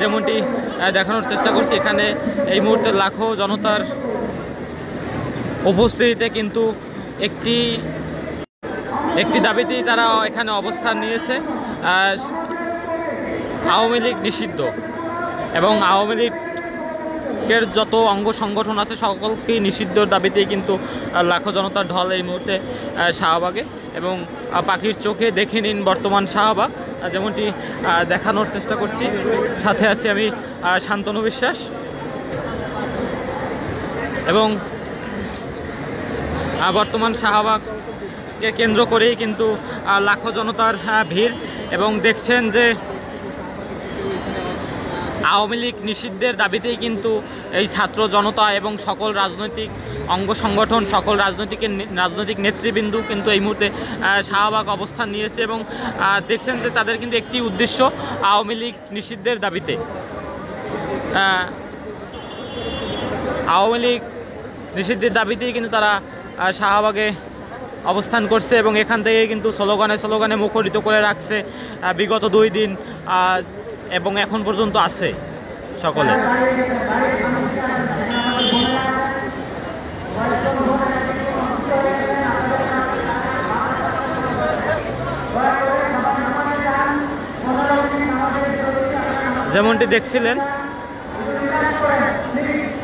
যেমনটি দেখানোর চেষ্টা করছি, এখানে এই মুহূর্তে লাখো জনতার উপস্থিতিতে কিন্তু একটি দাবিতেই তারা এখানে অবস্থান নিয়েছে। আওয়ামী লীগ নিষিদ্ধ এবং আওয়ামী লীগের যত অঙ্গ সংগঠন আছে সকলকেই নিষিদ্ধর দাবিতেই কিন্তু লাখো জনতার ঢল এই মুহূর্তে শাহবাগে। এবং পাখির চোখে দেখে নিন বর্তমান শাহবাগ, যেমনটি দেখানোর চেষ্টা করছি। সাথে আছি আমি শান্তনু বিশ্বাস। এবং বর্তমান শাহবাগকে কেন্দ্র করেই কিন্তু লাখো জনতার ভিড়। এবং দেখছেন যে আওয়ামী লীগ নিষিদ্ধের দাবিতেই কিন্তু এই ছাত্র জনতা এবং সকল রাজনৈতিক অঙ্গ সংগঠন, সকল রাজনৈতিক নেতৃবৃন্দ কিন্তু এই মুহূর্তে শাহবাগ অবস্থান নিয়েছে। এবং দেখছেন যে তাদের কিন্তু একটি উদ্দেশ্য, আওয়ামী লীগ নিষিদ্ধের দাবিতে। আওয়ামী লীগ নিষিদ্ধের দাবিতেই কিন্তু তারা শাহবাগে অবস্থান করছে এবং এখান থেকে কিন্তু স্লোগানে মুখরিত করে রাখছে বিগত 2 দিন এবং এখন পর্যন্ত আছে সকলে। যেমনটি দেখছিলেন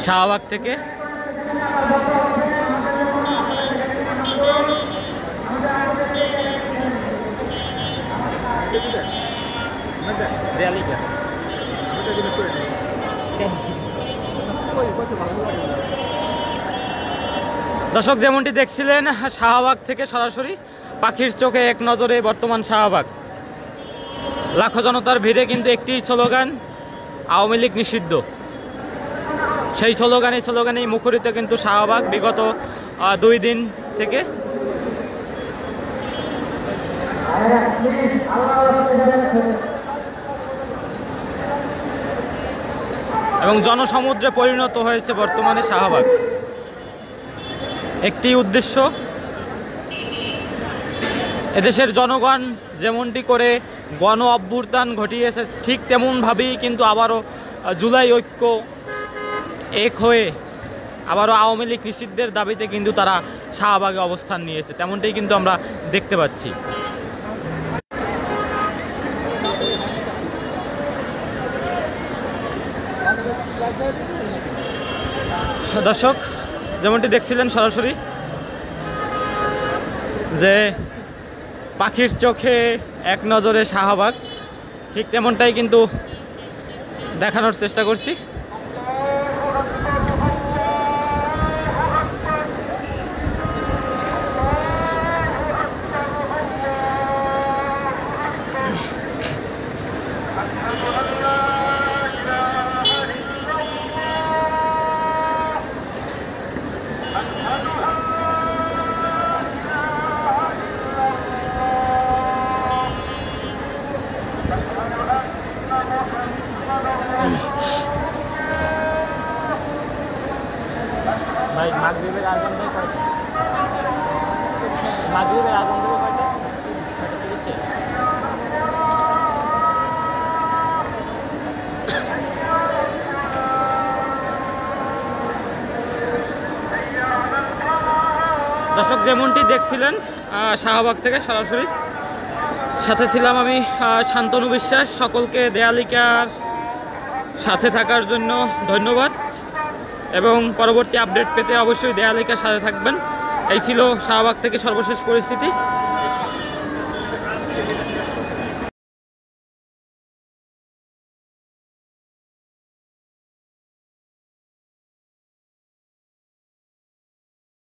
শাহবাগ থেকে দর্শক, যেমনটি দেখছিলেন শাহবাগ থেকে সরাসরি পাখির চোখে এক নজরে বর্তমান শাহবাগ। লাখো জনতার ভিড়ে কিন্তু একটি স্লোগান, আওয়ামী লীগ নিষিদ্ধ। সেই স্লোগানেই মুখরিত কিন্তু শাহবাগ বিগত 2 দিন থেকে। এবং জনসমুদ্রে পরিণত হয়েছে বর্তমানে শাহবাগ। একটি উদ্দেশ্য, এদেশের জনগণ যেমনটি করে গণ অভ্যুত্থান ঘটিয়েছে ঠিক তেমনভাবেই কিন্তু আবারও জুলাই ঐক্য এক হয়ে আবারও আওয়ামী লীগ নিষিদ্ধের দাবিতে কিন্তু তারা শাহবাগে অবস্থান নিয়েছে, তেমনটাই কিন্তু আমরা দেখতে পাচ্ছি। দর্শক, যেমনটি দেখছিলেন সরাসরি যে পাখির চোখে এক নজরে শাহবাগ, ঠিক তেমনটাই কিন্তু দেখানোর চেষ্টা করছি। ভাই মাগরিবের আজান দেয় কয়টা? মাগরিবের আজান দেবে কয়টা? দর্শক, যেমনটি দেখছিলেন শাহবাগ থেকে সরাসরি, সাথে ছিলাম আমি শান্তনু বিশ্বাস। সকলকে দেয়ালিকার সাথে থাকার জন্য ধন্যবাদ এবং পরবর্তী আপডেট পেতে অবশ্যই দেয়ালিকার সাথে থাকবেন। এই ছিল শাহবাগ থেকে সর্বশেষ পরিস্থিতি।